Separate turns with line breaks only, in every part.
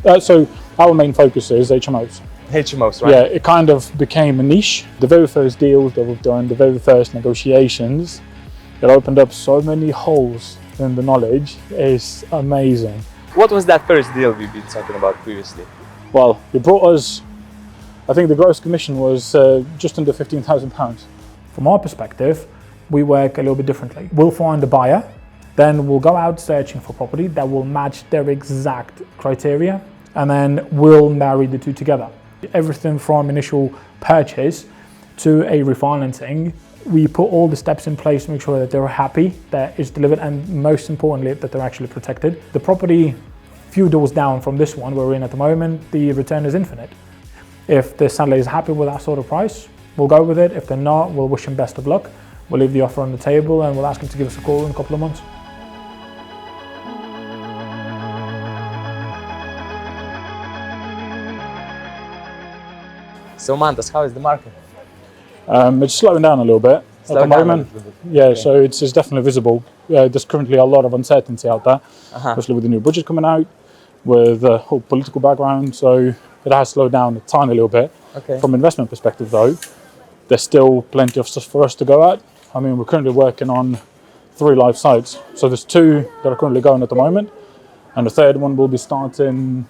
So our main focus is HMOs.
HMOs, right?
Yeah, it kind of became a niche. The very first deals that we've done, the very first negotiations, it opened up so many holes in the knowledge. It's amazing.
What was that first deal we've been talking about previously?
Well, it brought us, I think the gross commission was just under £15,000. From our perspective, we work a little bit differently. We'll find a buyer, then we'll go out searching for property that will match their exact criteria, and then we'll marry the two together. Everything from initial purchase to a refinancing, we put all the steps in place to make sure that they're happy, that it's delivered, and most importantly, that they're actually protected. The property, few doors down from this one we're in at the moment, the return is infinite. If the seller is happy with that sort of price, we'll go with it. If they're not, we'll wish them best of luck. We'll leave the offer on the table and we'll ask them to give us a call in a couple of months.
So Mantas, how is the market?
It's slowing down a little bit at the moment. Yeah, okay. So it's definitely visible. There's currently a lot of uncertainty out there, especially with the new budget coming out, with the whole political background. So it has slowed down a tiny little bit.
Okay.
From an investment perspective though, there's still plenty of stuff for us to go at. I mean, we're currently working on 3 live sites. So there's 2 that are currently going at the moment, and the third one will be starting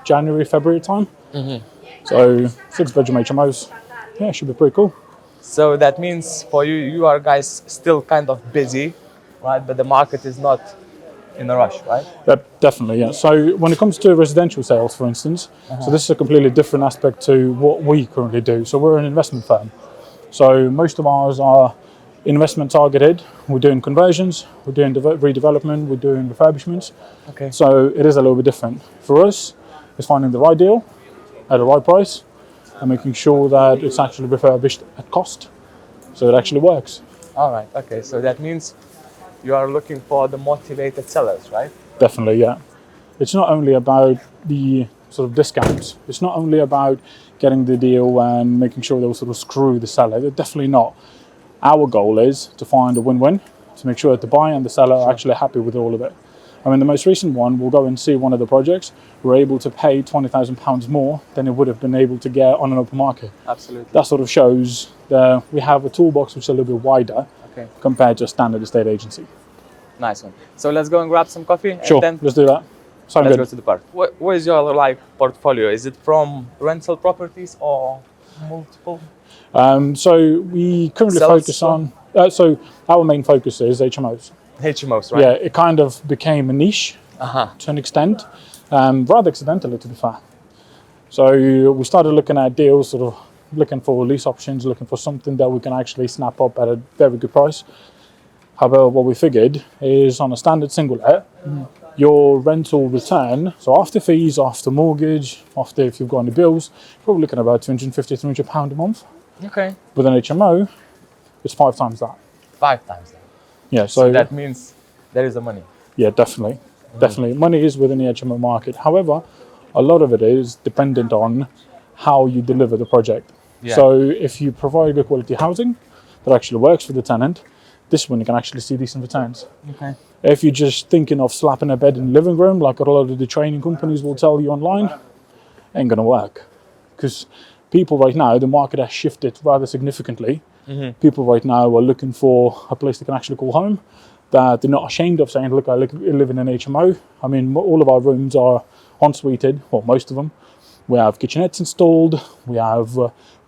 January, February time. So 6 bedroom HMOs, yeah, should be pretty cool.
So that means for you, you are guys still kind of busy, right? But the market is not in a rush, right?
Yeah, definitely, yeah. So when it comes to residential sales, for instance, so this is a completely different aspect to what we currently do. So we're an investment firm. So most of ours are investment targeted. We're doing conversions, we're doing redevelopment, we're doing refurbishments.
Okay.
So it is a little bit different. For us, it's finding the right deal at the right price and making sure that it's actually refurbished at cost, so it actually works.
All right, okay, so that means you are looking for the motivated sellers, right?
Definitely, yeah. It's not only about the sort of discounts, it's not only about getting the deal and making sure they'll sort of screw the seller. They're definitely not. Our goal is to find a win-win, to make sure that the buyer and the seller are actually happy with all of it. I mean, the most recent one, we'll go and see one of the projects. We're able to pay £20,000 more than it would have been able to get on an open market.
Absolutely.
That sort of shows that we have a toolbox which is a little bit wider compared to a standard estate agency.
Nice one. So let's go and grab some coffee.
Sure,
and then
let's do that.
Let's go to the park. What is your portfolio? Is it from rental properties or multiple?
So we currently focus on, so our main focus is HMOs.
HMOs, right?
Yeah, it kind of became a niche to an extent, rather accidentally to be fair. So we started looking at deals, sort of looking for lease options, looking for something that we can actually snap up at a very good price. However, what we figured is on a standard single let, your rental return, so after fees, after mortgage, after if you've got any bills, you're probably looking at about £250, £300 a month.
Okay.
With an HMO, it's 5 times that.
5 times that.
Yeah,
so that means there is the money.
Yeah, definitely. Definitely. Money is within the HMO market. However, a lot of it is dependent on how you deliver the project. Yeah. So if you provide good quality housing that actually works for the tenant, this one you can actually see decent returns.
Okay.
If you're just thinking of slapping a bed in the living room, like a lot of the training companies will tell you online, ain't gonna work. Because people right now, the market has shifted rather significantly. People right now are looking for a place they can actually call home, that they're not ashamed of saying, look, I live in an HMO. I mean, all of our rooms are en-suited, well, most of them. We have kitchenettes installed, we have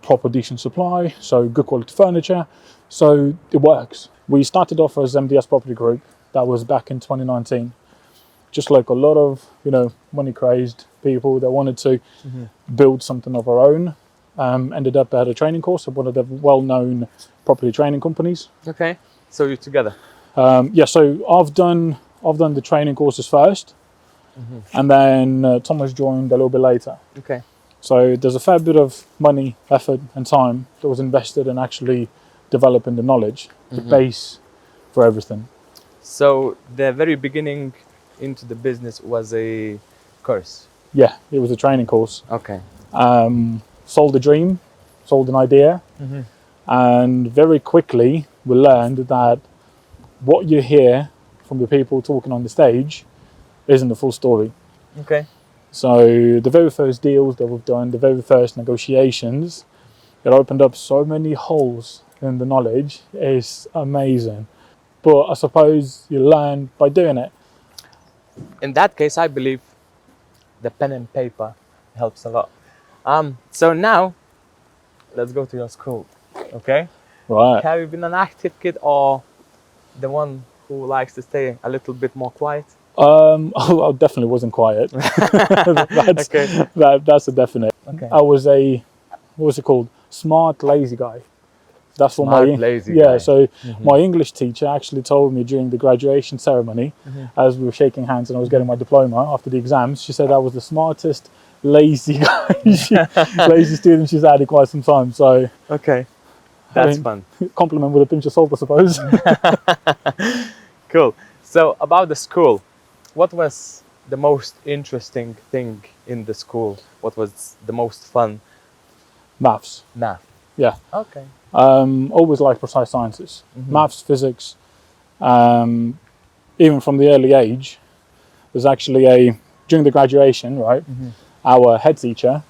proper decent supply, so good quality furniture, so it works. We started off as MDS Property Group, that was back in 2019. Just like a lot of, money crazed people that wanted to build something of our own, ended up at a training course at one of the well-known property training companies.
Okay, so you're together?
Yeah, so I've done the training courses first, and then Thomas joined a little bit later.
Okay.
So there's a fair bit of money, effort and time that was invested in actually developing the knowledge, the base for everything.
So the very beginning into the business was a course?
Yeah, it was a training course.
Okay.
Sold a dream, sold an idea, and very quickly we learned that what you hear from the people talking on the stage isn't the full story.
Okay.
So the very first deals that we've done, the very first negotiations, it opened up so many holes in the knowledge. It's amazing. But I suppose you learn by doing it.
In that case, I believe the pen and paper helps a lot. So now, let's go to your school, okay?
Right.
Have you been an active kid or the one who likes to stay a little bit more quiet?
I definitely wasn't quiet. that's,
Okay.
that's a definite.
Okay.
I was a, what was it called? Smart, lazy guy. That's what
Smart,
my
lazy
yeah.
guy.
So my English teacher actually told me during the graduation ceremony, as we were shaking hands and I was getting my diploma after the exams. She said I was the smartest, lazy guy, lazy student she's had in quite some time. So
Okay.
I
That's
mean,
fun.
compliment with a pinch of salt, I suppose.
Cool. So about the school, what was the most interesting thing in the school? What was the most fun?
Maths.
Math.
Yeah.
Okay.
Always like precise sciences. Maths, physics. Even from the early age, there's actually during the graduation, right? Our head teacher,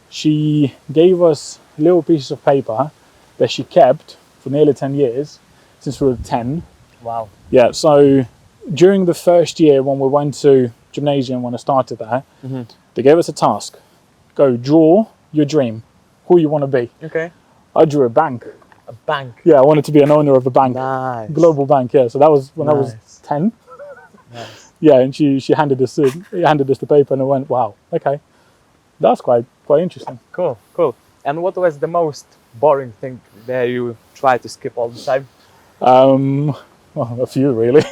she gave us little pieces of paper that she kept for nearly 10 years, since we were 10.
Wow.
Yeah, so during the first year when we went to gymnasium, when I started there, they gave us a task. Go draw your dream, who you want to be.
Okay.
I drew a bank.
A bank.
Yeah, I wanted to be an owner of a bank.
Nice.
Global bank, yeah. So that was when I was
Nice.
10.
Nice.
Yeah, and she handed us the paper and I went, wow, okay. That's quite interesting.
Cool. Cool. And what was the most boring thing that you try to skip all the time?
Well, a few really.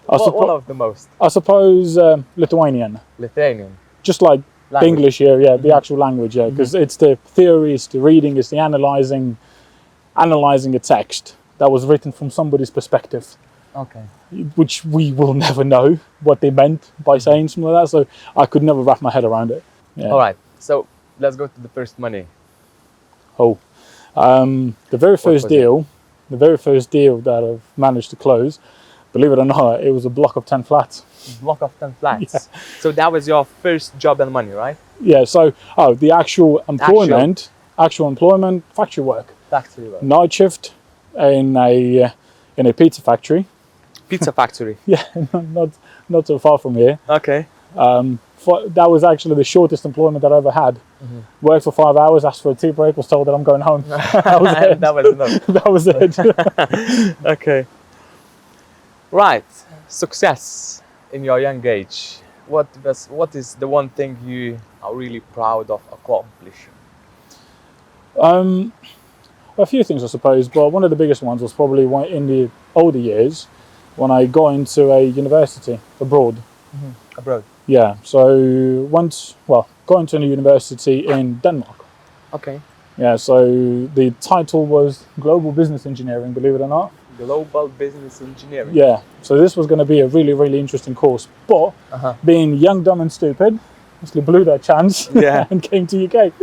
One of the most.
I suppose Lithuanian.
Lithuanian.
Just like
Language.
English here, yeah, the actual language, yeah, because it's the theory, it's the reading, it's the analyzing a text that was written from somebody's perspective,
Okay.
which we will never know what they meant by saying something like that. So I could never wrap my head around it. Yeah.
All right. So let's go to the first money.
Oh, the very first
was it?
deal, that I've managed to close, believe it or not, it was a block of 10 flats.
Block of 10 flats. So that was your first job and money, right?
Yeah. So the actual employment, factory work,
Factory work.
night shift in a pizza factory.
Pizza factory.
Yeah, not so far from here.
Okay.
That was actually the shortest employment that I ever had. Worked for 5 hours, asked for a tea break, was told that I'm going home. That was it.
That was enough.
That was it.
Okay. Right. Success in your young age. What is the one thing you are really proud of accomplishing?
A few things, I suppose, but one of the biggest ones was probably in the older years when I got into a university abroad.
Abroad.
Yeah, so got into a university in Denmark.
Okay.
Yeah, so the title was Global Business Engineering, believe it or not.
Global business engineering.
Yeah, so this was going to be a really, really interesting course, but being young, dumb and stupid, actually blew that chance and came to UK.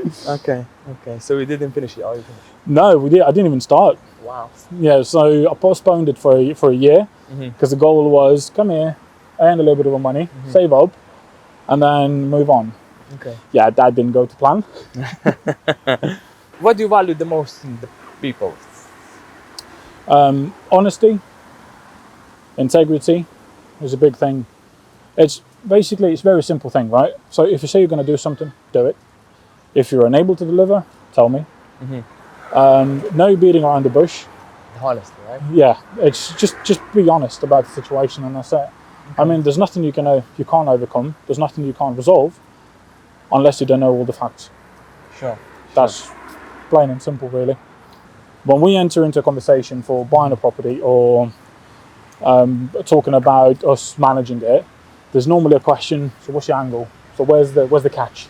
Okay. Okay. So we didn't finish it, or you finished?
No, we did. I didn't even start.
Wow.
Yeah, so I postponed it for a year because the goal was come here, earn a little bit of money, save up, and then move on.
Okay.
Yeah, that didn't go to plan.
What do you value the most in the people?
Honesty, integrity is a big thing. It's a very simple thing, right? So if you say you're going to do something, do it. If you're unable to deliver, tell me. No beating around the bush.
Honesty, right?
Yeah, it's just be honest about the situation, and that's it. I mean, there's nothing you can't overcome. There's nothing you can't resolve unless you don't know all the facts.
Sure.
That's plain and simple, really. When we enter into a conversation for buying a property or talking about us managing it, there's normally a question. So, what's your angle? So, where's the catch?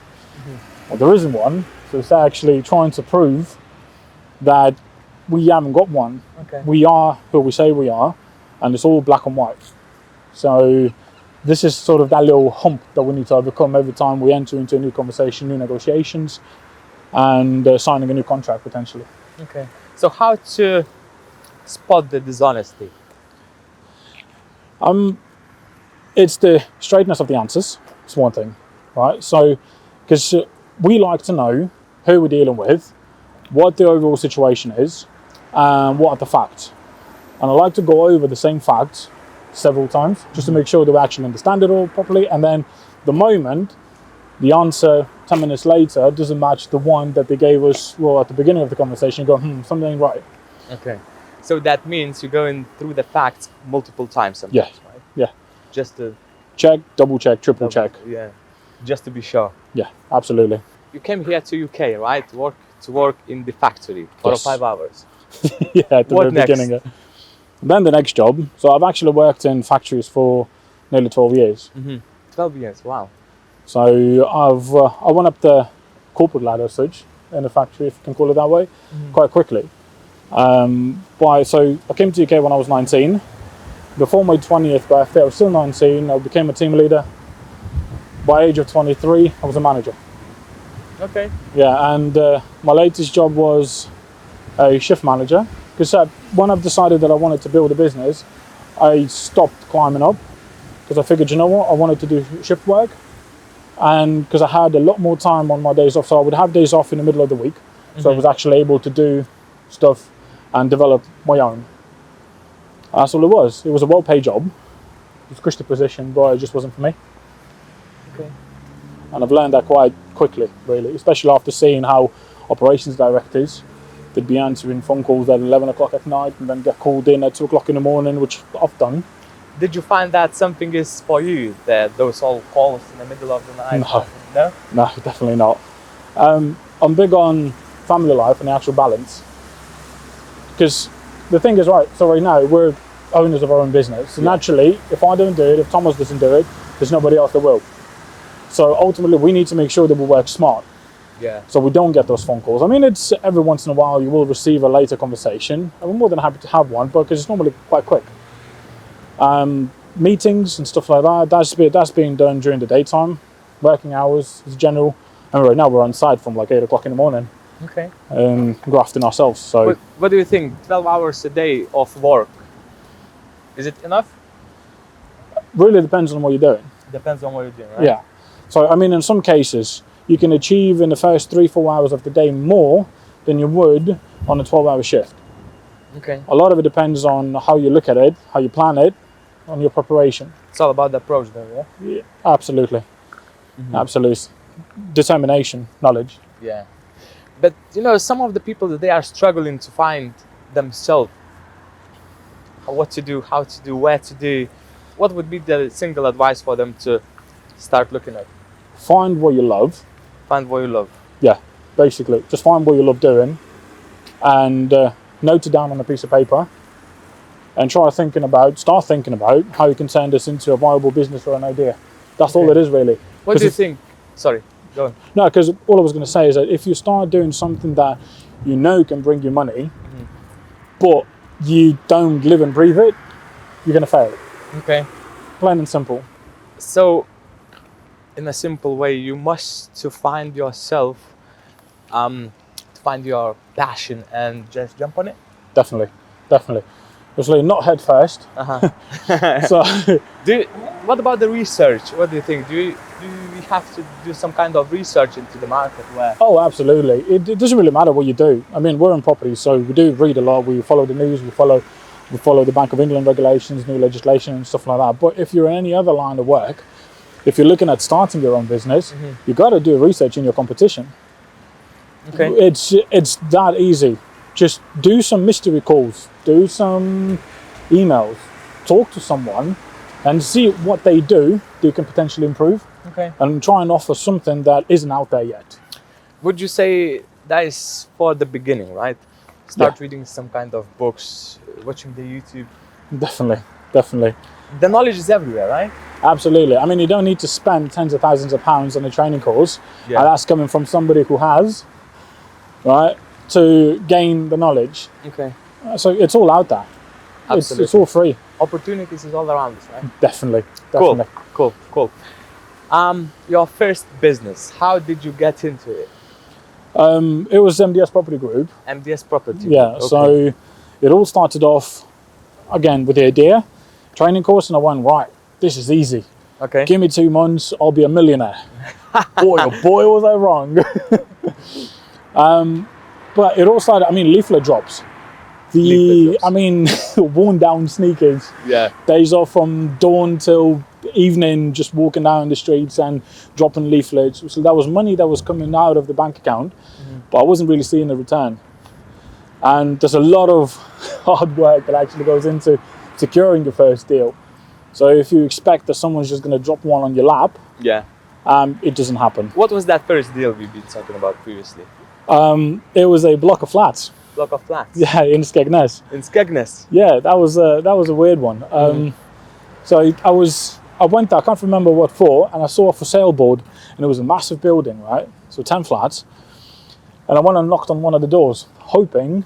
Well, there isn't one. So, it's actually trying to prove that we haven't got one.
Okay.
We are who we say we are, and it's all black and white. So this is sort of that little hump that we need to overcome every time we enter into a new conversation, new negotiations, and signing a new contract potentially.
Okay. So how to spot the dishonesty?
It's the straightness of the answers. It's one thing, right? So, because we like to know who we're dealing with, what the overall situation is, and what are the facts. And I like to go over the same facts several times just to make sure that we actually understand it all properly. And then the moment the answer 10 minutes later doesn't match the one that they gave us at the beginning of the conversation, you go, something ain't right.
Okay. So that means you're going through the facts multiple times sometimes, right?
Yeah.
Just to
Check, double check, triple check.
Yeah. Just to be sure.
Yeah, absolutely.
You came here to UK, right? To work in the factory for
Yes.
5 hours.
Yeah, at the
What
very
next?
beginning. Then the next job. So I've actually worked in factories for nearly 12 years.
12 years, wow.
So I went up the corporate ladder as such in the factory, if you can call it that way, quite quickly. So I came to the UK when I was 19. Before my 20th birthday, I was still 19. I became a team leader. By age of 23, I was a manager.
Okay.
Yeah, and my latest job was a shift manager. Because when I've decided that I wanted to build a business, I stopped climbing up because I figured, you know what, I wanted to do shift work. And because I had a lot more time on my days off, so I would have days off in the middle of the week. So I was actually able to do stuff and develop my own. That's all it was. It was a well-paid job. It was a cushy position, but it just wasn't for me.
Okay.
And I've learned that quite quickly, really, especially after seeing how operations directors, they'd be answering phone calls at 11 o'clock at night and then get called in at 2 o'clock in the morning, which I've done.
Did you find that something is for you, that those all calls in the middle of the night?
No.
No?
No, definitely not. I'm big on family life and the actual balance. Because the thing is, right, so right now we're owners of our own business. So naturally, if I don't do it, if Thomas doesn't do it, there's nobody else that will. So ultimately, we need to make sure that we work smart.
Yeah.
So we don't get those phone calls. I mean, it's every once in a while you will receive a later conversation, and we're more than happy to have one because it's normally quite quick. Meetings and stuff like that, that's being done during the daytime, working hours as general. And right now we're on site from like 8 o'clock in the morning,
Okay.
grafting ourselves. So
What do you think? 12 hours a day of work, is it enough?
really depends on what you're doing.
Depends on what you're doing, right?
Yeah. So I mean, in some cases, you can achieve in the first 3-4 hours of the day more than you would on a 12-hour shift.
Okay.
A lot of it depends on how you look at it, how you plan it, on your preparation.
It's all about the approach then, yeah?
Yeah, absolutely. Absolute determination, knowledge.
Yeah. But you know, some of the people that they are struggling to find themselves, what to do, how to do, where to do. What would be the single advice for them to start looking at?
Find what you love.
Find what you love.
Yeah, basically. Just find what you love doing and note it down on a piece of paper and start thinking about how you can turn this into a viable business or an idea. That's all it is, really.
What do you think? Sorry, go on.
No, because all I was going to say is that if you start doing something that you know can bring you money, but you don't live and breathe it, you're going to fail.
Okay.
Plain and simple.
So, in a simple way, you must to find yourself, to find your passion and just jump on it.
Definitely. Obviously, not head first. So,
What about the research? What do you think? Do we have to do some kind of research into the market where?
oh, absolutely. It doesn't really matter what you do. I mean, we're in property, so we do read a lot. We follow the news. We follow the Bank of England regulations, new legislation, and stuff like that. But if you're in any other line of work, if you're looking at starting your own business, you got to do research in your competition.
Okay.
It's that easy. Just do some mystery calls, do some emails, talk to someone, and see what they do that you can potentially improve.
Okay.
And try and offer something that isn't out there yet.
Would you say that is for the beginning, right? Start reading some kind of books, watching the YouTube.
Definitely.
The knowledge is everywhere, right?
Absolutely. I mean, you don't need to spend tens of thousands of pounds on a training course,
Yeah.
and that's coming from somebody who has, right, to gain the knowledge.
Okay.
So it's all out there.
Absolutely.
It's all free.
Opportunities is all around us, right?
Definitely.
Cool. Your first business, how did you get into it?
It was MDS Property Group.
MDS Property.
Yeah.
Okay.
So it all started off again with the idea, training course, and I went, right, this is easy.
Okay.
Give me 2 months, I'll be a millionaire. Boy, oh boy, was I wrong. But it all started, leaflet drops.
Leaflet drops.
Worn down sneakers.
Yeah.
Days off from dawn till evening, just walking down the streets and dropping leaflets. So that was money that was coming out of the bank account, but I wasn't really seeing the return. And there's a lot of hard work that actually goes into securing your first deal. So if you expect that someone's just going to drop one on your lap,
Yeah.
it doesn't happen.
What was that first deal we've been talking about previously?
It was a block of flats.
Block of flats.
Yeah, in Skegness.
In Skegness.
Yeah, that was a weird one. So I went there, I can't remember what for, and I saw a for sale board, and it was a massive building, right? So 10 flats. And I went and knocked on one of the doors, hoping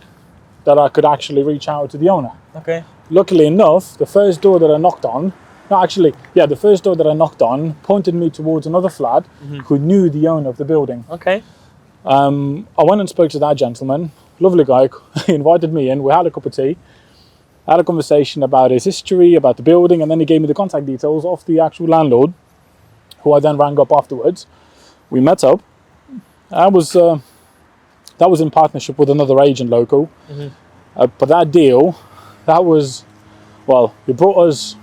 that I could actually reach out to the owner.
Okay.
Luckily enough, the first door that I knocked on, the first door that I knocked on pointed me towards another flat who knew the owner of the building.
Okay.
I went and spoke to that gentleman, lovely guy. He invited me in, we had a cup of tea, had a conversation about his history, about the building, and then he gave me the contact details of the actual landlord, who I then rang up afterwards. We met up. That was in partnership with another agent local. But that deal, he brought us,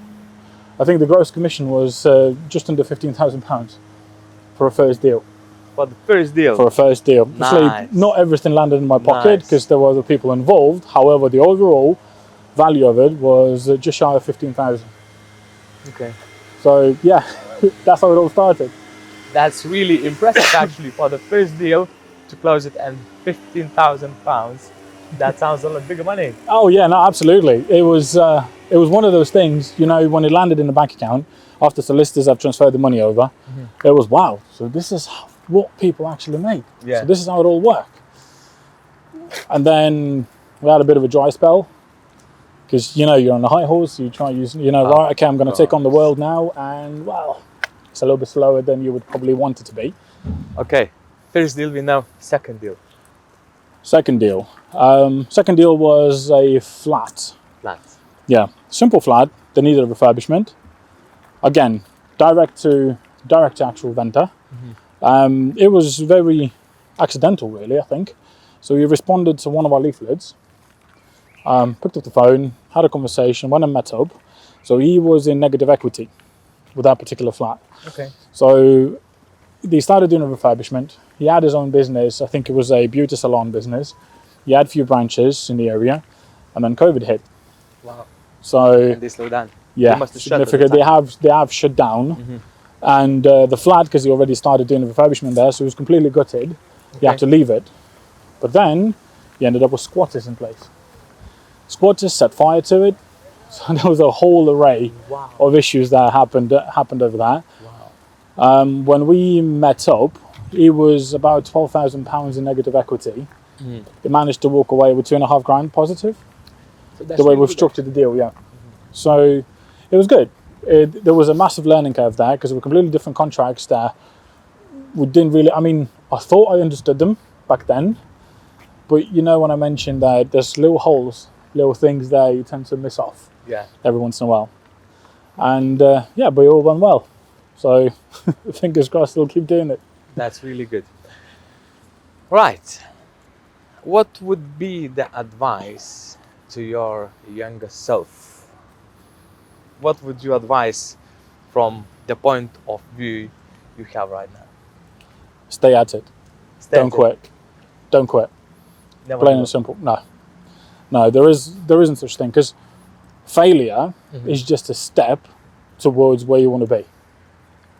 I think the gross commission was just under £15,000 for a first deal.
For the first deal?
For a first deal.
Nice.
Actually, not everything landed in my pocket because
Nice.
there were other people involved. However, the overall value of it was just shy of 15,000.
Okay.
So yeah, that's how it all started.
That's really impressive actually for the first deal to close it and £15,000. That sounds a lot bigger money.
Oh yeah, no, absolutely. It was one of those things, when it landed in the bank account, after solicitors have transferred the money over, it was wow. So this is what people actually make.
Yeah.
So this is how it all worked. And then we had a bit of a dry spell because you're on a high horse. You try use right. Okay, I'm going to take on the world now, and it's a little bit slower than you would probably want it to be.
Okay. First deal, we know. Second deal.
Second deal. Second deal was a flat.
Flat.
Yeah, simple flat. They needed a refurbishment. Again, direct to actual vendor. It was very accidental, really, I think. So he responded to one of our leaflets, picked up the phone, had a conversation, went and met up. So he was in negative equity with that particular flat.
Okay.
So they started doing a refurbishment. He had his own business. I think it was a beauty salon business. He had a few branches in the area, and then COVID hit.
Wow.
So
And they slowed down.
yeah,
They must have shut at the
significant.
time.
They have shut down, and the flat, because he already started doing the refurbishment there, so it was completely gutted. He had to leave it, but then he ended up with squatters in place. Squatters set fire to it, so there was a whole array of issues that happened over that.
Wow.
When we met up, he was about £12,000 in negative equity. He managed to walk away with £2,500 positive.
So that's
The way
really
we've
good.
structured the deal, yeah. So it was good. There was a massive learning curve there because there were completely different contracts that we didn't really. I thought I understood them back then, but when I mentioned that there's little holes, little things that you tend to miss off
Yeah.
every once in a while, and but it all went well. So fingers crossed, they'll keep doing it.
That's really good. Right. What would be the advice to your younger self? What would you advise from the point of view you have right now?
Stay at it.
Stay
Don't
at it.
quit. Don't quit.
Never
Plain
give
and
up.
simple. No, there isn't such thing, because failure is just a step towards where you want to be. It's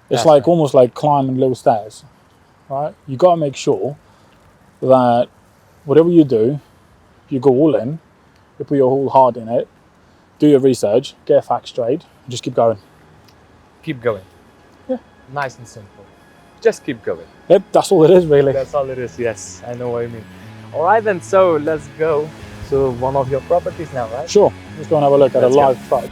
That's
like
right.
almost like climbing little stairs, right? You got to make sure that whatever you do, you go all in, you put your whole heart in it, do your research, get facts straight, and just keep going.
Keep going.
Yeah.
Nice and simple. Just keep going.
Yep, that's all it is, really.
That's all it is. Yes, I know what you mean. All right, then. So let's go to one of your properties now, right?
Sure, let's go and have a look at a
Let's go.
live site.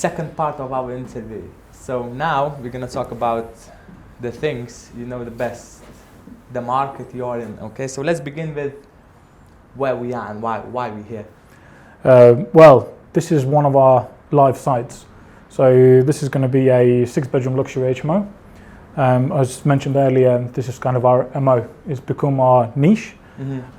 second part of our interview. So now we're gonna talk about the things you know the best, the market you're in. Okay, so let's begin with where we are and why we're here.
Well, this is one of our live sites. So this is going to be a 6-bedroom luxury HMO. As mentioned earlier, this is kind of our MO. It's become our niche.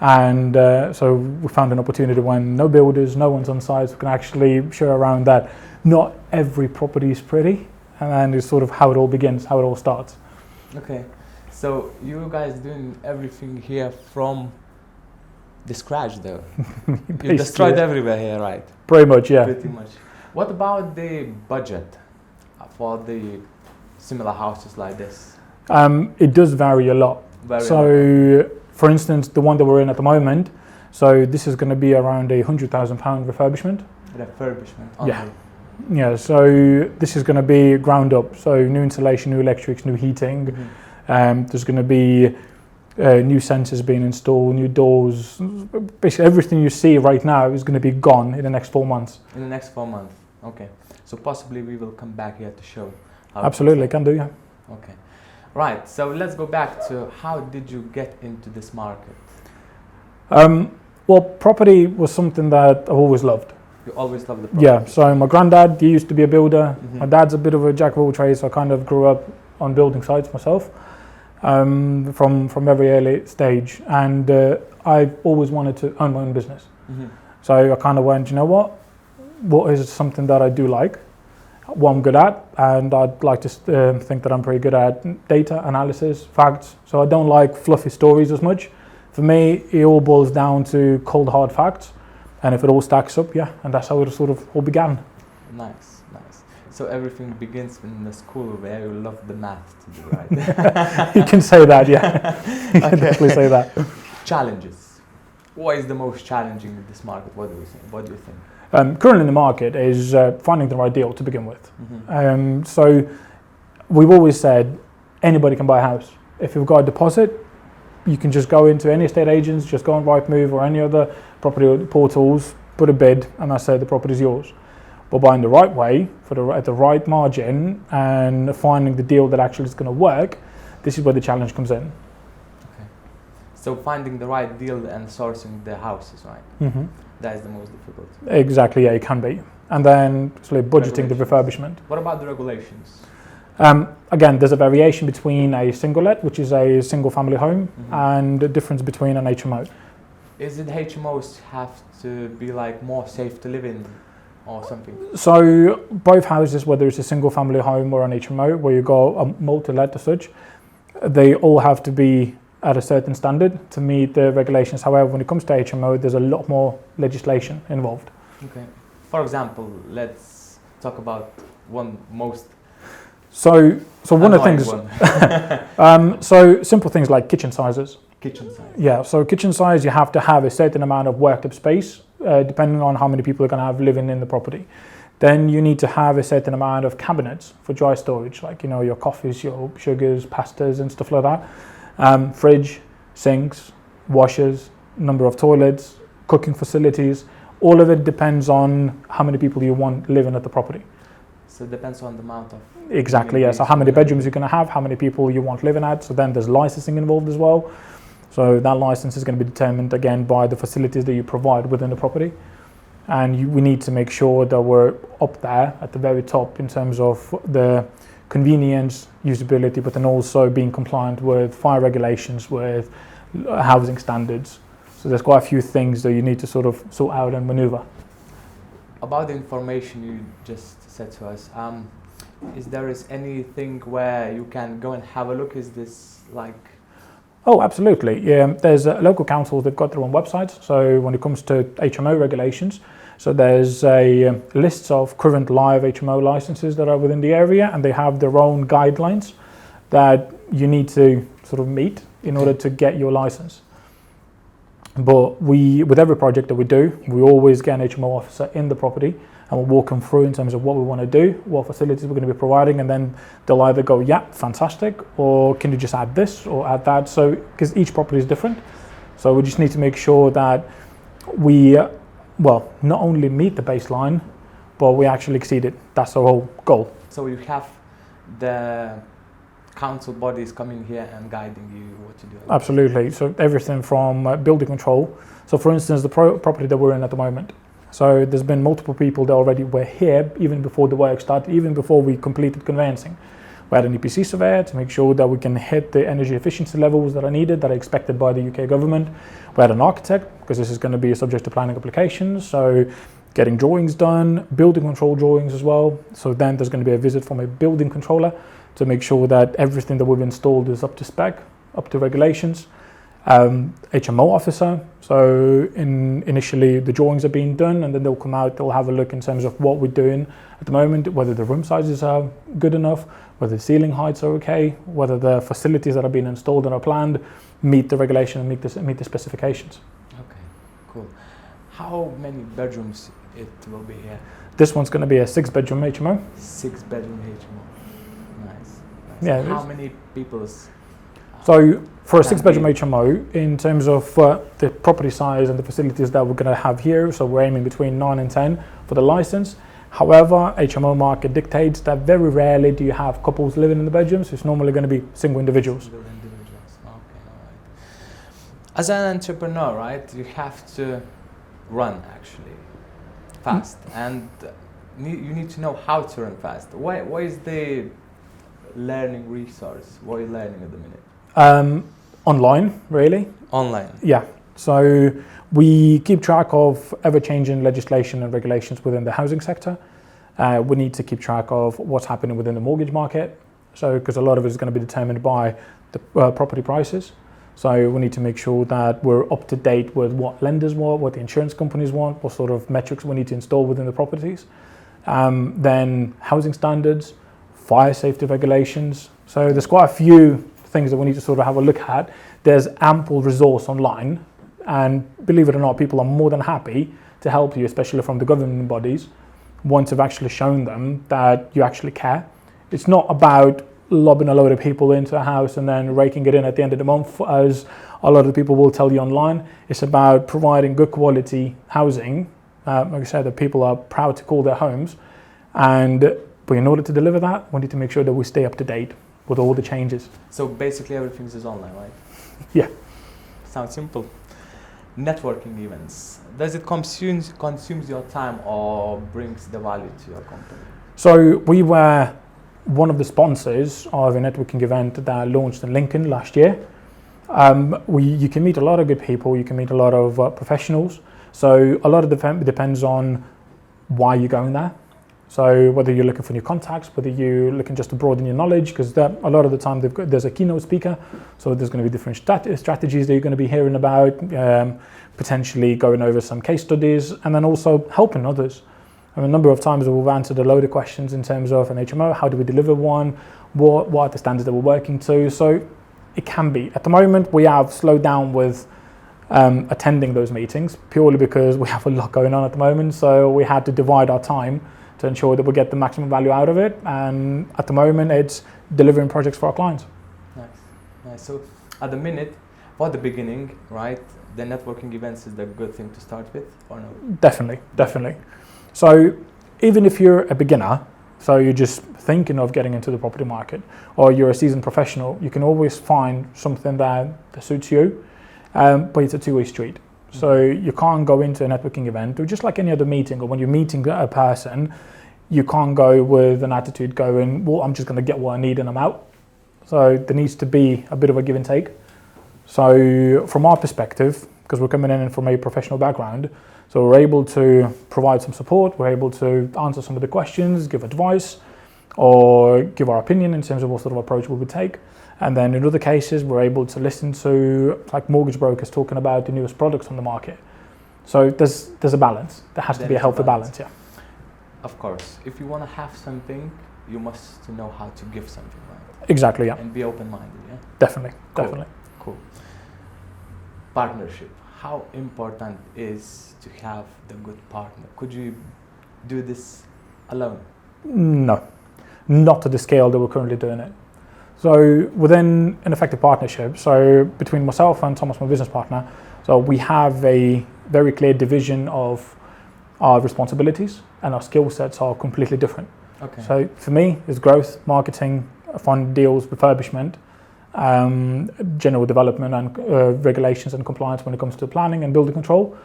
And so we found an opportunity when no builders, no one's on site, so we can actually show around that not every property is pretty, and it's sort of how it all begins, how it all starts.
Okay, so you guys doing everything here from the scratch though? You destroyed everywhere here, right?
Pretty much, yeah.
Pretty much. What about the budget for the similar houses like this?
It does vary a lot. For instance, the one that we're in at the moment, so this is going to be around £100,000 refurbishment.
Refurbishment?
Yeah. Yeah, so this is going to be ground up, so new insulation, new electrics, new heating. There's going to be new sensors being installed, new doors. Basically everything you see right now is going to be gone in the next 4 months.
In the next 4 months, okay. So possibly we will come back here to show.
Absolutely, can do, yeah.
Okay. Right, so let's go back to how did you get into this market?
Well, property was something that I've always loved.
You always loved the property?
Yeah, so my granddad, he used to be a builder. My dad's a bit of a jack of all trades, so I kind of grew up on building sites myself from every early stage. And I've always wanted to own my own business. So I kind of went, you know what is something that I do like, what I'm good at, and I'd like to think that I'm pretty good at data analysis, facts. So I don't like fluffy stories as much. For me, it all boils down to cold hard facts, and if it all stacks up, yeah, and that's how it sort of all began.
Nice, nice. So everything begins in the school where you love the math to do, right?
You can say that, yeah. You can definitely say that.
Challenges. What is the most challenging in this market? What do you think? What do you think?
Currently in the market is finding the right deal to begin with. So we've always said anybody can buy a house. If you've got a deposit, you can just go into any estate agents, just go on Rightmove or any other property portals, put a bid, and that's it, the property's yours. But buying the right way, at the right margin, and finding the deal that actually is going to work, this is where the challenge comes in.
Okay. So finding the right deal and sourcing the houses, right? That is the most difficult.
Exactly, yeah, it can be. And then budgeting the refurbishment.
What about the regulations?
Again, there's a variation between a single-let, which is a single family home, and a difference between an HMO.
Is it HMOs have to be like more safe to live in or something?
So both houses, whether it's a single family home or an HMO, where you go a multi-let as such, they all have to be at a certain standard to meet the regulations. However, when it comes to HMO, there's a lot more legislation involved.
Okay. For example, let's talk about one most.
So one of the things. So simple things like kitchen sizes.
Kitchen size.
Yeah. So kitchen size, you have to have a certain amount of worked up space, depending on how many people are going to have living in the property. Then you need to have a certain amount of cabinets for dry storage, like your coffees, your sugars, pastas, and stuff like that. Fridge, sinks, washers, number of toilets, cooking facilities, all of it depends on how many people you want living at the property.
So it depends on the amount of...
Exactly, yeah. So how many bedrooms you're going to have, how many people you want living at. So then there's licensing involved as well. So that license is going to be determined again by the facilities that you provide within the property. And we need to make sure that we're up there at the very top in terms of the convenience, usability, but then also being compliant with fire regulations, with housing standards. So there's quite a few things that you need to sort out and maneuver.
About the information you just said to us, is there anything where you can go and have a look? Is this like...
Oh, absolutely. Yeah, there's local councils, they've got their own websites. So when it comes to HMO regulations, so there's a list of current live HMO licenses that are within the area, and they have their own guidelines that you need to sort of meet in order to get your license. But with every project that we do, we always get an HMO officer in the property, and we'll walk them through in terms of what we want to do, what facilities we're going to be providing, and then they'll either go, yeah, fantastic, or can you just add this or add that? So, because each property is different. So we just need to make sure that we, not only meet the baseline, but we actually exceeded. That's our whole goal.
So you have the council bodies coming here and guiding you what to do.
Absolutely. So everything from building control. So for instance, the property that we're in at the moment. So there's been multiple people that already were here even before the work started, even before we completed conveyancing. We had an EPC surveyor to make sure that we can hit the energy efficiency levels that are needed, that are expected by the UK government. We had an architect, because this is going to be subject to planning applications. So getting drawings done, building control drawings as well. So then there's going to be a visit from a building controller to make sure that everything that we've installed is up to spec, up to regulations. HMO officer, so initially the drawings are being done and then they'll come out, they'll have a look in terms of what we're doing at the moment, whether the room sizes are good enough, whether the ceiling heights are okay, whether the facilities that are being installed and are planned meet the regulation and meet the specifications.
Okay, cool. How many bedrooms it will be here?
This one's going to be a 6-bedroom HMO.
6-bedroom HMO. Nice.
Yeah.
How many people's?
So for a 6-bedroom HMO, in terms of the property size and the facilities that we're going to have here, so we're aiming between 9 and 10 for the license. However, HMO market dictates that very rarely do you have couples living in the bedrooms. It's normally going to be single individuals.
Single individuals. Okay, all right. As an entrepreneur, right, you have to run actually fast, and you need to know how to run fast. What is the learning resource? What are you learning at the minute?
Online, really.
Online?
Yeah. So we keep track of ever-changing legislation and regulations within the housing sector. We need to keep track of what's happening within the mortgage market. So because a lot of it is going to be determined by the property prices. So we need to make sure that we're up to date with what lenders want, what the insurance companies want, what sort of metrics we need to install within the properties. Then housing standards, fire safety regulations. So there's quite a few things that we need to sort of have a look at. There's ample resource online, and believe it or not, people are more than happy to help you, especially from the government bodies, once you've actually shown them that you actually care. It's not about lobbing a load of people into a house and then raking it in at the end of the month, as a lot of the people will tell you online. It's about providing good quality housing, like I said, that people are proud to call their homes. But in order to deliver that, we need to make sure that we stay up to date with all the changes.
So basically everything is online, right?
Yeah.
Sounds simple. Networking events. Does it consumes your time or brings the value to your company?
So we were one of the sponsors of a networking event that launched in Lincoln last year. You can meet a lot of good people, you can meet a lot of professionals. So a lot of it depends on why you're going there. So whether you're looking for new contacts, whether you're looking just to broaden your knowledge, because a lot of the time there's a keynote speaker, so there's going to be different strategies that you're going to be hearing about, potentially going over some case studies, and then also helping others. I mean, a number of times we've answered a load of questions in terms of an HMO, how do we deliver one, what are the standards that we're working to. So it can be. At the moment, we have slowed down with attending those meetings, purely because we have a lot going on at the moment, so we had to divide our time to ensure that we get the maximum value out of it. And at the moment, it's delivering projects for our clients.
Nice. So at the minute, for the beginning, right, the networking events is the good thing to start with, or no? Definitely. So even if you're a beginner, so you're just thinking of getting into the property market, or you're a seasoned professional, you can always find something that suits you, but it's a two-way street. So you can't go into a networking event, or just like any other meeting, or when you're meeting a person, you can't go with an attitude going, well, I'm just going to get what I need and I'm out. So there needs to be a bit of a give and take. So from our perspective, because we're coming in from a professional background, so we're able to provide some support, we're able to answer some of the questions, give advice, or give our opinion in terms of what sort of approach we would take. And then in other cases, we're able to listen to like mortgage brokers talking about the newest products on the market. So there's a balance. There has to be a healthy balance, yeah. Of course. If you want to have something, you must know how to give something, right?
Exactly, yeah.
And be open-minded, yeah?
Definitely.
Cool. Partnership. How important is to have the good partner? Could you do this alone?
No, not to the scale that we're currently doing it. So within an effective partnership, so between myself and Thomas, my business partner, so we have a very clear division of our responsibilities and our skill sets are completely different.
Okay.
So for me, it's growth, marketing, fund deals, refurbishment, general development and regulations and compliance when it comes to planning and building control.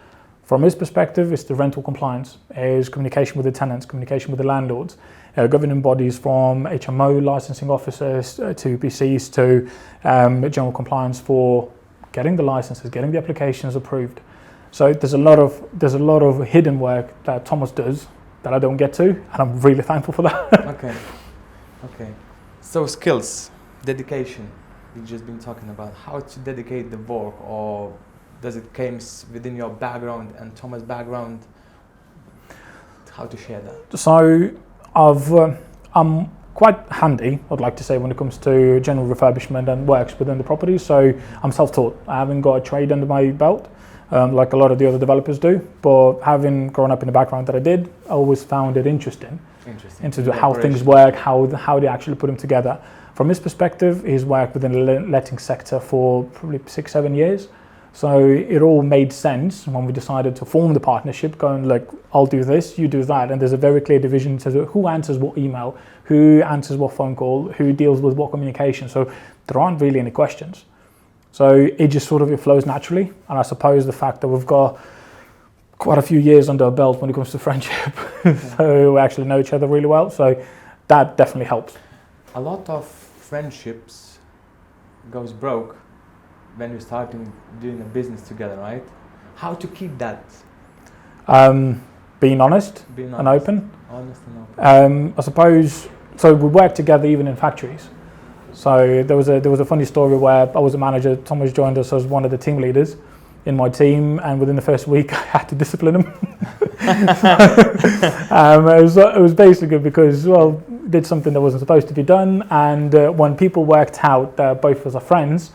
From his perspective, it's the rental compliance, is communication with the tenants, communication with the landlords, governing bodies from HMO licensing officers to PCs to general compliance for getting the licenses, getting the applications approved. So there's a lot of hidden work that Thomas does that I don't get to, and I'm really thankful for that.
Okay. So skills, dedication. We've just been talking about how to dedicate the work, or does it came within your background and Thomas' background? How to share that?
So I'm quite handy, I'd like to say, when it comes to general refurbishment and works within the property. So I'm self-taught. I haven't got a trade under my belt, like a lot of the other developers do. But having grown up in the background that I did, I always found it interesting. Into how things work, how they actually put them together. From his perspective, he's worked within the letting sector for probably 6-7 years. So it all made sense when we decided to form the partnership, going like, I'll do this, you do that. And there's a very clear division to who answers what email, who answers what phone call, who deals with what communication. So there aren't really any questions. So it just sort of, it flows naturally. And I suppose the fact that we've got quite a few years under our belt when it comes to friendship, so we actually know each other really well. So that definitely helps.
A lot of friendships goes broke when you're starting doing a business together, right? How to keep that? Being honest and open. Honest and open.
I suppose, so we work together even in factories. So there was a funny story where I was a manager, Thomas joined us as one of the team leaders in my team, and within the first week I had to discipline him. It was basically because, well, did something that wasn't supposed to be done, and when people worked out that both of us are friends,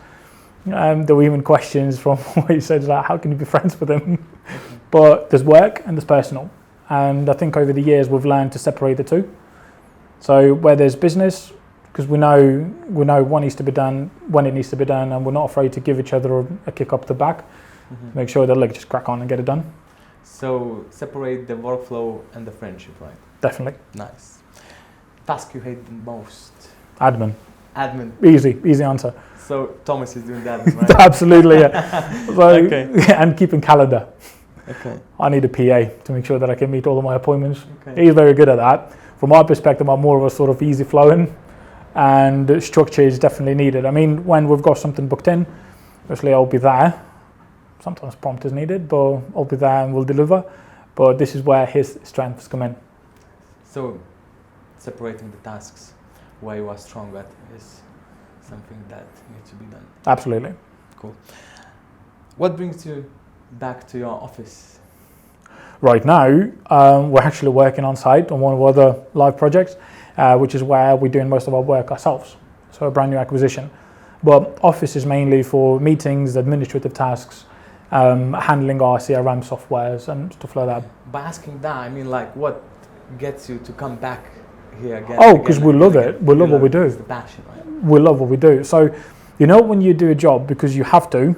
there were even questions from what he said, like, how can you be friends with him? But there's work and there's personal, and I think over the years we've learned to separate the two. So where there's business, because we know what needs to be done when it needs to be done, and we're not afraid to give each other a kick up the back, to make sure that, like, just crack on and get it done.
So separate the workflow and the friendship, right?
Definitely.
Nice. Task you hate the most?
Admin. Easy answer.
So Thomas is doing that, right?
Absolutely, yeah. So, okay. And keeping calendar.
Okay.
I need a PA to make sure that I can meet all of my appointments.
Okay.
He's very good at that. From my perspective, I'm more of a sort of easy flowing, and structure is definitely needed. I mean, when we've got something booked in, obviously I'll be there. Sometimes prompt is needed, but I'll be there and we'll deliver. But this is where his strengths come in.
So separating the tasks where you are strong at is something that needs to be done.
Absolutely.
Cool. What brings you back to your office?
Right now, we're actually working on site on one of our other live projects, which is where we're doing most of our work ourselves. So a brand new acquisition. But office is mainly for meetings, administrative tasks, handling our CRM softwares and stuff like that.
By asking that, I mean, like, what gets you to come back here again?
Oh, because we love it. We love what we do.
It's the passion, right?
We love what we do. So, you know, when you do a job because you have to,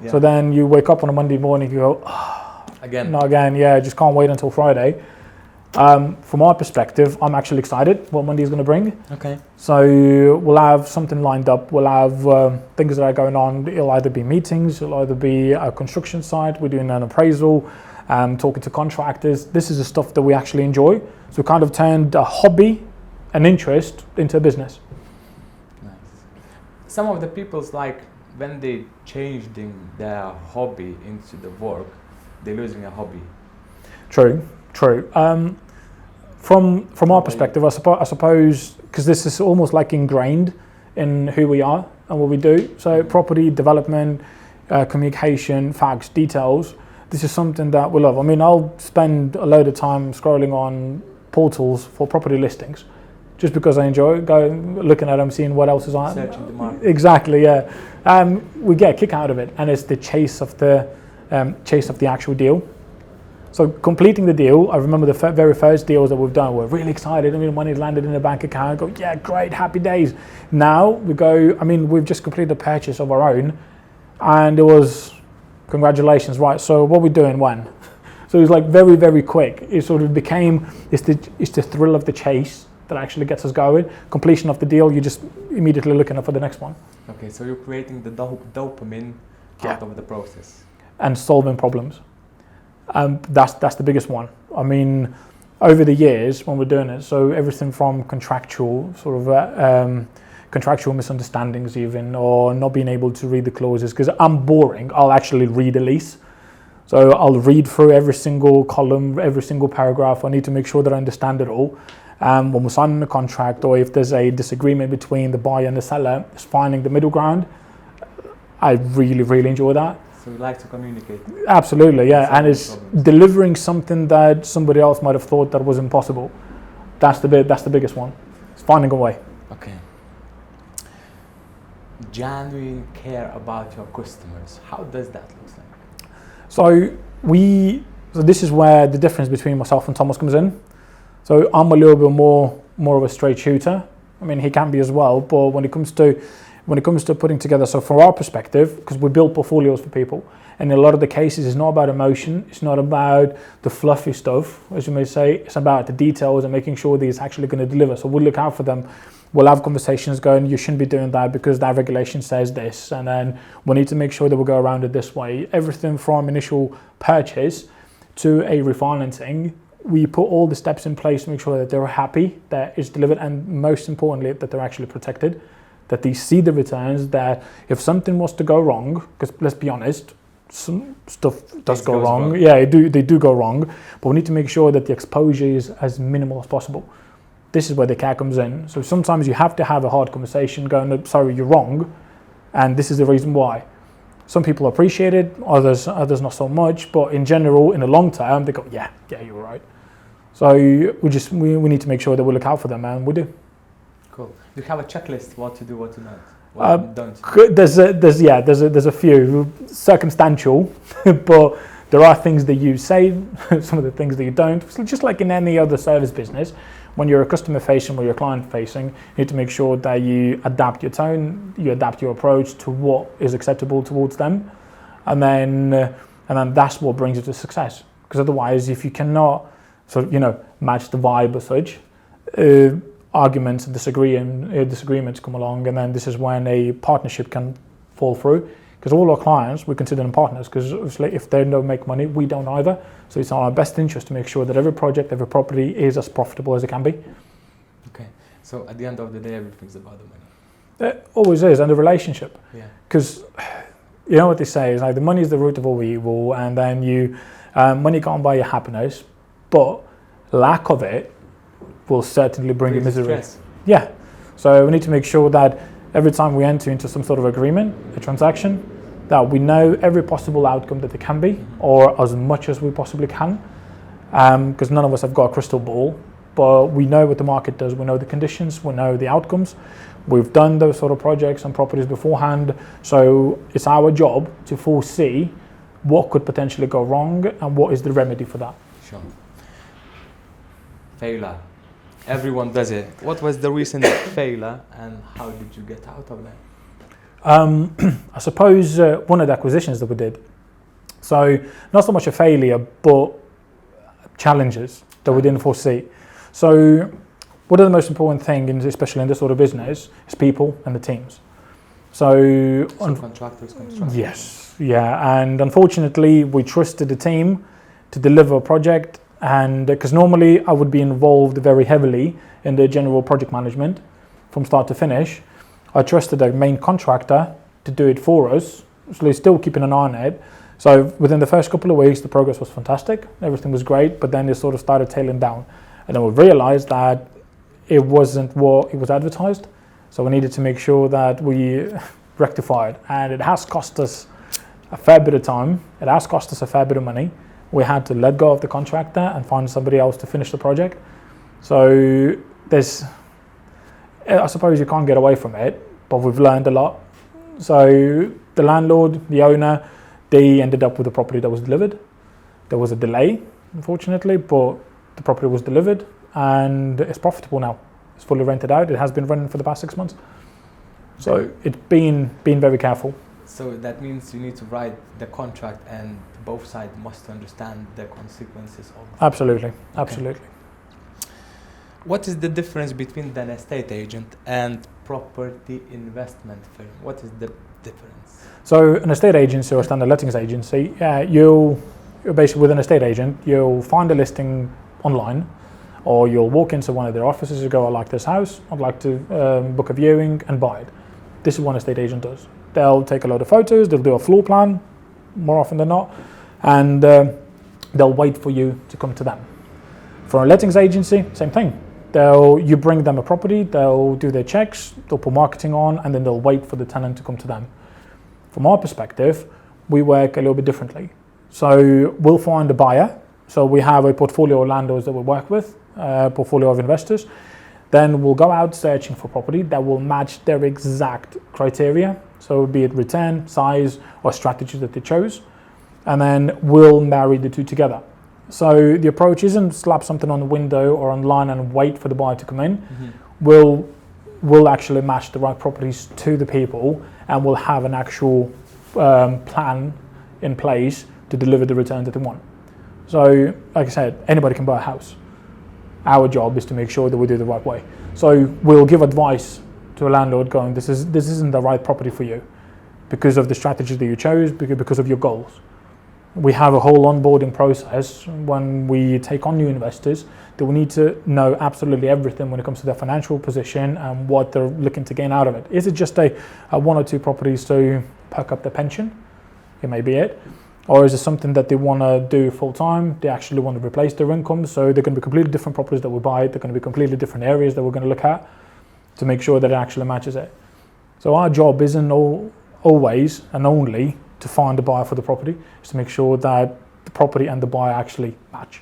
so then you wake up on a Monday morning, you go, oh, not again, yeah, just can't wait until Friday. From our perspective, I'm actually excited what Monday is going to bring.
Okay.
So we'll have something lined up. We'll have things that are going on. It'll either be meetings, it'll either be a construction site. We're doing an appraisal, talking to contractors. This is the stuff that we actually enjoy. So we kind of turned a hobby, an interest, into a business.
Nice. Some of the people's, like, when they change their hobby into the work, they're losing a hobby.
True. From our perspective, I suppose, because this is almost like ingrained in who we are and what we do. So property development, communication, facts, details. This is something that we love. I mean, I'll spend a load of time scrolling on portals for property listings, just because I enjoy going, looking at them, seeing what else is on.
Searching the market.
Exactly, yeah. We get a kick out of it, and it's the chase of the actual deal. So completing the deal, I remember the very first deals that we've done, we're really excited. I mean, money landed in the bank account, go, yeah, great, happy days. Now we go, I mean, we've just completed a purchase of our own, and it was, congratulations, right, so what are we doing when? So it's like very, very quick. It sort of became, it's the thrill of the chase that actually gets us going. Completion of the deal, you're just immediately looking up for the next one.
Okay, so you're creating the dopamine out of the process.
And solving problems. That's the biggest one. I mean, over the years when we're doing it, so everything from contractual contractual misunderstandings even, or not being able to read the clauses, because I'm boring, I'll actually read a lease. So I'll read through every single column, every single paragraph. I need to make sure that I understand it all. When we're signing a contract, or if there's a disagreement between the buyer and the seller, it's finding the middle ground. I really, really enjoy that.
So you like to communicate?
Absolutely, yeah. And it's delivering something that somebody else might have thought that was impossible. That's the biggest one. It's finding a way.
Okay. Genuine care about your customers. How does that look like?
So this is where the difference between myself and Thomas comes in. So I'm a little bit more of a straight shooter. I mean, he can be as well, but when it comes to putting together, so from our perspective, because we build portfolios for people, and in a lot of the cases, it's not about emotion, it's not about the fluffy stuff, as you may say, it's about the details and making sure that it's actually going to deliver. So we'll look out for them. We'll have conversations going, you shouldn't be doing that because that regulation says this, and then we need to make sure that we'll go around it this way. Everything from initial purchase to a refinancing, we put all the steps in place to make sure that they're happy, that it's delivered, and most importantly, that they're actually protected, that they see the returns, that if something was to go wrong, because let's be honest, some stuff does go wrong. Yeah, they do go wrong, but we need to make sure that the exposure is as minimal as possible. This is where the care comes in. So sometimes you have to have a hard conversation going, sorry, you're wrong, and this is the reason why. Some people appreciate it, others not so much, but in general, in the long term, they go, yeah, you're right. So we need to make sure that we look out for them, and we do.
Cool. Do you have a checklist, what to do, what to not? What don't?
There's a few circumstantial, but there are things that you say, some of the things that you don't. So just like in any other service business, when you're a customer facing or you're client facing, you need to make sure that you adapt your tone, you adapt your approach to what is acceptable towards them, and then that's what brings you to success. Because otherwise, if you cannot match the vibe as such, arguments and disagreements come along, and then this is when a partnership can fall through. Because all our clients, we consider them partners, because obviously if they don't make money, we don't either. So it's in our best interest to make sure that every project, every property is as profitable as it can be.
Okay, so at the end of the day, everything's about the money.
It always is, and the relationship.
Yeah.
Because you know what they say is like the money is the root of all evil, and then money can't buy you happiness, but lack of it will certainly bring you misery.
Stress.
Yeah. So we need to make sure that every time we enter into some sort of agreement, a transaction, that we know every possible outcome that there can be, or as much as we possibly can, because none of us have got a crystal ball, but we know what the market does, we know the conditions, we know the outcomes. We've done those sort of projects and properties beforehand, so it's our job to foresee what could potentially go wrong and what is the remedy for that.
Sure. Failure. Everyone does it. What was the recent failure and how did you get out of that?
I suppose one of the acquisitions that we did. So not so much a failure, but challenges that we didn't foresee. So one of the most important things, especially in this sort of business, is people and the teams. So
contractors, construction.
Yes, yeah, and unfortunately we trusted the team to deliver a project, and because normally I would be involved very heavily in the general project management from start to finish. I trusted the main contractor to do it for us, so he's still keeping an eye on it. So within the first couple of weeks, the progress was fantastic, everything was great, but then it sort of started tailing down. And then we realized that it wasn't what it was advertised, so we needed to make sure that we rectified. And it has cost us a fair bit of time, it has cost us a fair bit of money. We had to let go of the contractor and find somebody else to finish the project. So I suppose you can't get away from it, but we've learned a lot. So the landlord, the owner, they ended up with a property that was delivered. There was a delay, unfortunately, but the property was delivered and it's profitable now. It's fully rented out. It has been running for the past 6 months. So it's been very careful.
So that means you need to write the contract and both sides must understand the consequences of.
Absolutely.
What is the difference between an estate agent and property investment firm? What is the difference?
So an estate agency or a standard lettings agency, you'll basically, with an estate agent, you'll find a listing online, or you'll walk into one of their offices and go, I like this house, I'd like to book a viewing and buy it. This is what an estate agent does. They'll take a load of photos, they'll do a floor plan, more often than not, and they'll wait for you to come to them. For a lettings agency, same thing. You bring them a property, they'll do their checks, they'll put marketing on, and then they'll wait for the tenant to come to them. From our perspective, we work a little bit differently. So we'll find a buyer. So we have a portfolio of landlords that we work with, a portfolio of investors. Then we'll go out searching for property that will match their exact criteria. So be it return, size, or strategy that they chose. And then we'll marry the two together. So the approach isn't slap something on the window or online and wait for the buyer to come in. Mm-hmm. We'll actually match the right properties to the people, and we'll have an actual plan in place to deliver the return that they want. So, like I said, anybody can buy a house. Our job is to make sure that we do it the right way. So we'll give advice to a landlord going, this isn't the right property for you because of the strategy that you chose, because of your goals. We have a whole onboarding process when we take on new investors that we need to know absolutely everything when it comes to their financial position and what they're looking to gain out of it. Is it just a one or two properties to perk up their pension? It may be it. Or is it something that they want to do full time? They actually want to replace their income, so they're going to be completely different properties that we buy. They're going to be completely different areas that we're going to look at to make sure that it actually matches it. So our job isn't always and only to find a buyer for the property, is to make sure that the property and the buyer actually match.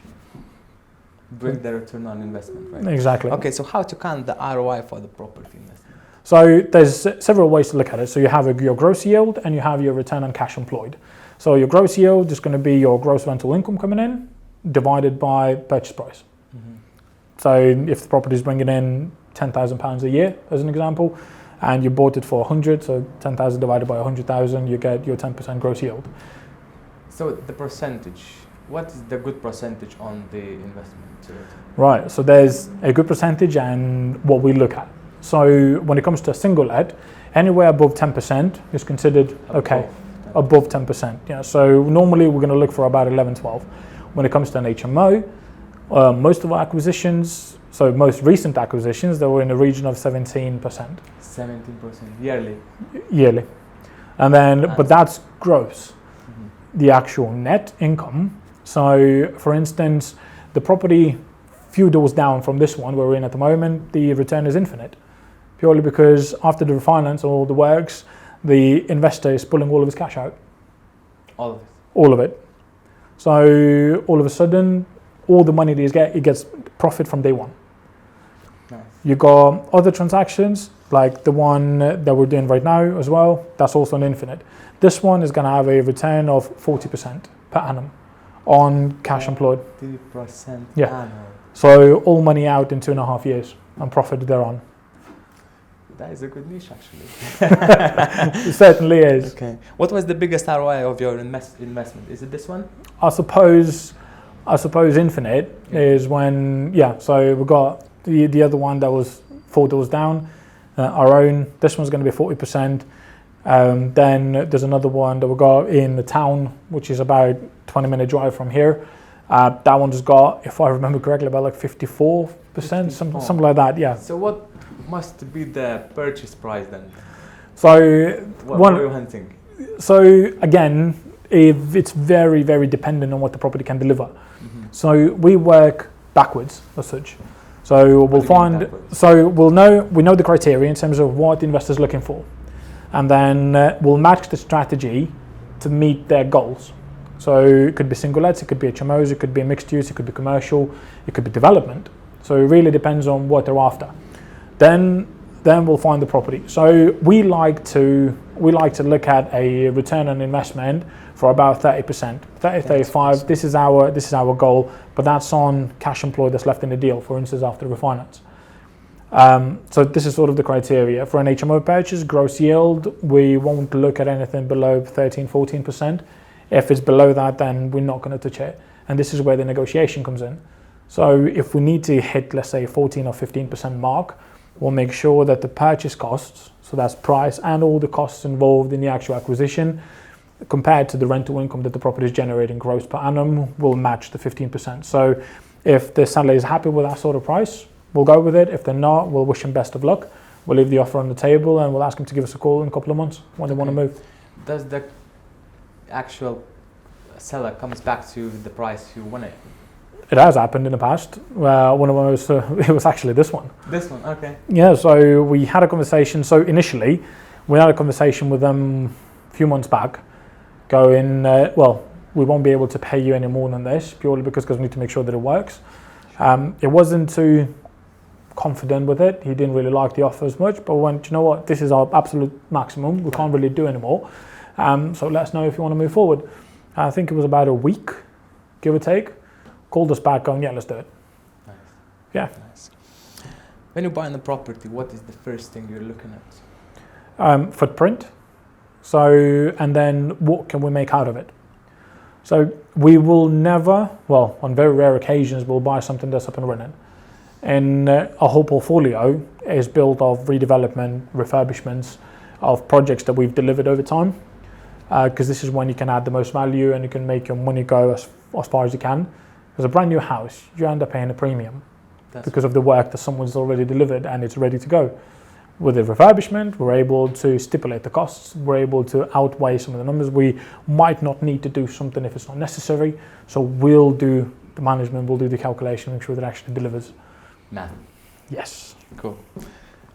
Bring the return on investment, right?
Exactly.
Okay, so how to count the ROI for the property investment?
So there's several ways to look at it. So you have your gross yield and you have your return on cash employed. So your gross yield is going to be your gross rental income coming in divided by purchase price. Mm-hmm. So if the property is bringing in £10,000 a year, as an example, and you bought it for 100, so 10,000 divided by 100,000, you get your 10% gross yield.
So the percentage, what is the good percentage on the investment?
Right, so there's a good percentage and what we look at. So when it comes to a single let, anywhere above 10% is considered okay. Above 10%. Yeah. So normally we're going to look for about 11, 12. When it comes to an HMO, most of our acquisitions, so most recent acquisitions, they were in the region of 17%.
17% yearly.
Yearly, and then but that's gross. Mm-hmm. The actual net income. So, for instance, the property few doors down from this one where we're in at the moment, the return is infinite, purely because after the refinance and all the works, the investor is pulling all of his cash out.
All of it?
All of it. So all of a sudden, all the money that he gets profit from day one. Nice. You got other transactions, like the one that we're doing right now as well, that's also an infinite. This one is going to have a return of 40% per annum on cash employed.
40%
yeah.
Annual.
So all money out in 2.5 years and profit thereon.
That is a good niche, actually.
It certainly is.
Okay. What was the biggest ROI of your investment? Is it this one?
I suppose infinite is when, so we got the other one that was 4 doors down, our own. This one's going to be 40%. Then there's another one that we got in the town, which is about 20-minute drive from here. That one just got, if I remember correctly, about like 54%, something like that, yeah.
So what must be the purchase price then?
So
what are you hunting?
So again, it's very, very dependent on what the property can deliver. Mm-hmm. So we work backwards as such. So we know the criteria in terms of what the investor's looking for, and then we'll match the strategy to meet their goals. So it could be single lets, it could be HMOs, it could be mixed use, it could be commercial, it could be development. So it really depends on what they're after. Then we'll find the property. So we like to look at a return on investment for about 30%, 35. This is our goal, but that's on cash employed that's left in the deal, for instance, after refinance. So this is sort of the criteria. For an HMO purchase, gross yield, we won't look at anything below 13, 14%. If it's below that, then we're not going to touch it. And this is where the negotiation comes in. So if we need to hit, let's say, 14 or 15% mark, we'll make sure that the purchase costs, so that's price and all the costs involved in the actual acquisition, compared to the rental income that the property is generating gross per annum, will match the 15%. So if the seller is happy with that sort of price, we'll go with it. If they're not, we'll wish them best of luck. We'll leave the offer on the table and we'll ask them to give us a call in a couple of months when they want to move.
Does the actual seller comes back to the price you want it?
It has happened in the past. One of them was, it was actually this one.
This one, okay.
Yeah, so we had a conversation. So initially, we had a conversation with them a few months back, going, well, we won't be able to pay you any more than this, purely because we need to make sure that it works. It wasn't too confident with it. He didn't really like the offer as much, but we went, you know what, this is our absolute maximum. We can't really do anymore. So let us know if you want to move forward. I think it was about a week, give or take. Called us back going, yeah, let's do it.
Nice.
Yeah.
Nice. When you're buying a property, what is the first thing you're looking at?
Footprint. So, and then what can we make out of it? So we will never, well, on very rare occasions, we'll buy something that's up and running. And our whole portfolio is built of redevelopment, refurbishments, of projects that we've delivered over time. Because this is when you can add the most value and you can make your money go as far as you can. Because a brand new house, you end up paying a premium because of the work that someone's already delivered and it's ready to go. With the refurbishment, we're able to stipulate the costs. We're able to outweigh some of the numbers. We might not need to do something if it's not necessary. So we'll do the management, we'll do the calculation, make sure that it actually delivers.
Math.
Yes.
Cool.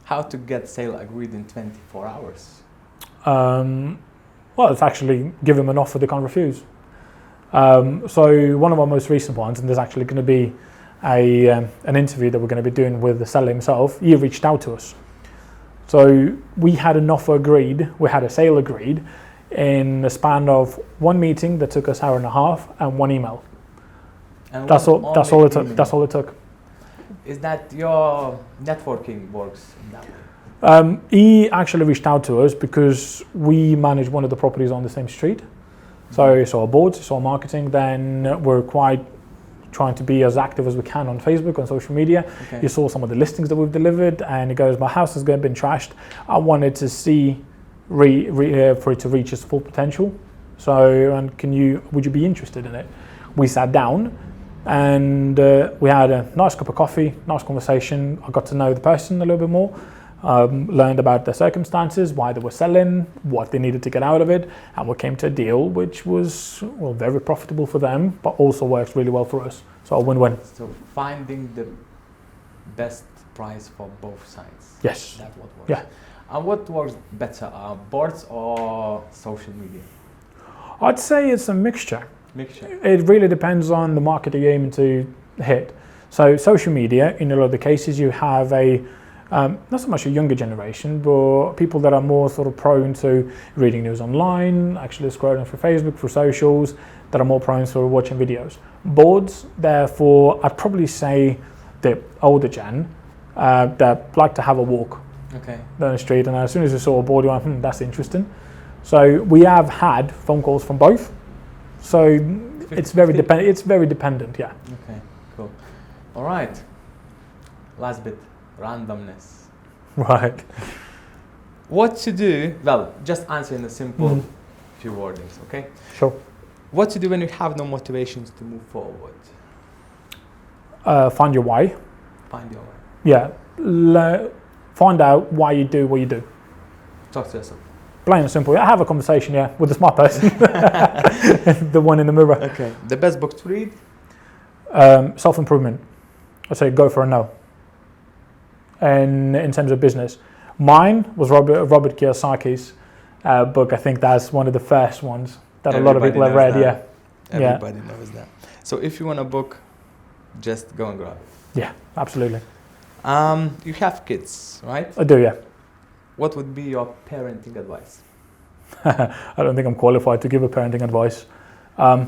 How to get sale agreed in 24 hours?
Well, it's actually give them an offer they can't refuse. So one of our most recent ones, and there's actually going to be an interview that we're going to be doing with the seller himself. He reached out to us. So we had an offer agreed, we had a sale agreed in the span of one meeting that took us an hour and a half and one email.
And
that's all it took.
Is that your networking works in that way?
He actually reached out to us because we manage one of the properties on the same street. So he saw our boards, he saw marketing, then we're quite trying to be as active as we can on Facebook, on social media. Okay. You saw some of the listings that we've delivered and he goes, my house has been trashed. I wanted to see for it to reach its full potential. So, and would you be interested in it? We sat down and we had a nice cup of coffee, nice conversation. I got to know the person a little bit more. Learned about their circumstances, why they were selling, what they needed to get out of it, and we came to a deal which was very profitable for them, but also works really well for us. So a win-win.
So finding the best price for both sides.
Yes.
That's what works.
Yeah.
And what works better, boards or social media?
I'd say it's a mixture.
Mixture.
It really depends on the market you're aiming to hit. So social media, in a lot of the cases, you have not so much a younger generation, but people that are more sort of prone to reading news online, actually scrolling through Facebook, through socials, that are more prone to watching videos. Boards, therefore, I'd probably say the older gen that like to have a walk down the street, and as soon as you saw a board, you went, that's interesting. So we have had phone calls from both. So it's very dependent, yeah.
Okay, cool. All right. Last bit. Randomness.
Right.
What to do? Well, just answer in a simple few wordings, okay?
Sure.
What to do when you have no motivations to move forward?
Find your why.
Find your why.
Yeah. Find out why you do what you do.
Talk to yourself.
Plain and simple. I have a conversation, with the smart person. The one in the mirror.
Okay. The best book to read?
Self-improvement. I'd say go for a no. And in terms of business, mine was Robert Kiyosaki's book. I think that's one of the first ones that a lot of people have read.
That. Yeah, everybody knows that. So if you want a book, just go and grab it.
Yeah, absolutely.
You have kids, right?
I do, yeah.
What would be your parenting advice?
I don't think I'm qualified to give a parenting advice.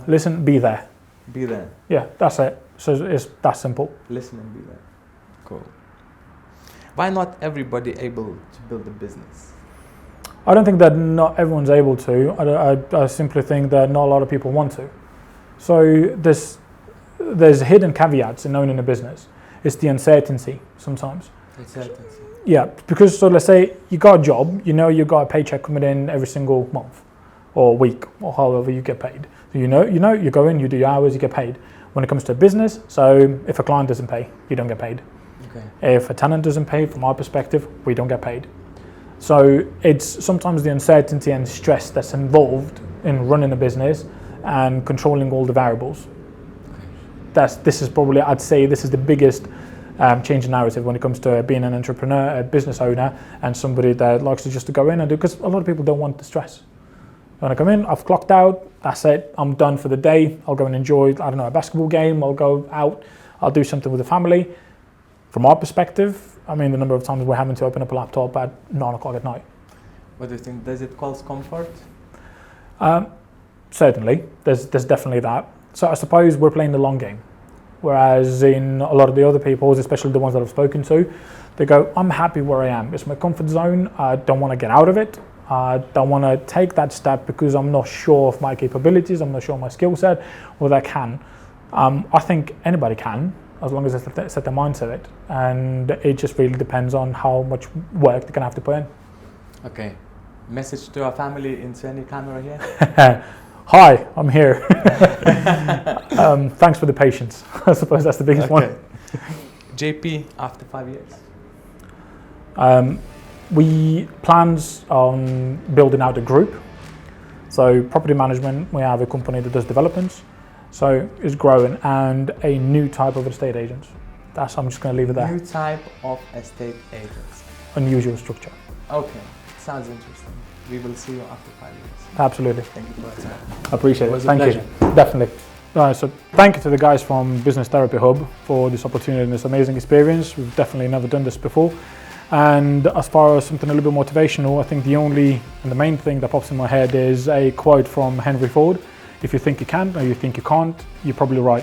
Listen, be there.
Be there.
Yeah, that's it. So it's that simple.
Listen and be there. Cool. Why not everybody able to build a business?
I don't think that not everyone's able to. I simply think that not a lot of people want to. So there's hidden caveats in owning a business. It's the uncertainty sometimes.
Uncertainty.
Yeah, because so let's say you got a job, you know you got a paycheck coming in every single month or week or however you get paid. So you know you go in, you do your hours, you get paid. When it comes to a business, so if a client doesn't pay, you don't get paid.
Okay.
If a tenant doesn't pay, from our perspective, we don't get paid. So it's sometimes the uncertainty and stress that's involved in running a business and controlling all the variables. This is probably, I'd say, this is the biggest change in narrative when it comes to being an entrepreneur, a business owner, and somebody that likes to just go in and do, because a lot of people don't want the stress. When I come in, I've clocked out, that's it, I'm done for the day. I'll go and enjoy, I don't know, a basketball game, I'll go out, I'll do something with the family. From our perspective, I mean, the number of times we're having to open up a laptop at 9 o'clock at night.
What do you think? Does it cause comfort?
Certainly, there's definitely that. So I suppose we're playing the long game. Whereas in a lot of the other people, especially the ones that I've spoken to, they go, I'm happy where I am. It's my comfort zone. I don't want to get out of it. I don't want to take that step because I'm not sure of my capabilities. I'm not sure of my skill set, whether I can. I think anybody can, as long as they set their mind to it. And it just really depends on how much work they're going to have to put in.
Okay. Message to our family into any camera here?
Hi, I'm here. Thanks for the patience. I suppose that's the biggest one.
JP, after 5 years?
We plans on building out a group. So property management, we have a company that does developments. So it's growing, and a new type of estate agents. I'm just going to leave it there.
New type of estate agents.
Unusual structure.
Okay, sounds interesting. We will see you after 5 years.
Absolutely.
Thank you for your time.
I appreciate it.
Was a
Thank
pleasure.
you. Definitely. So thank you to the guys from Business Therapy Hub for this opportunity and this amazing experience. We've definitely never done this before. And as far as something a little bit motivational, I think the only and the main thing that pops in my head is a quote from Henry Ford. If you think you can or you think you can't, you're probably right.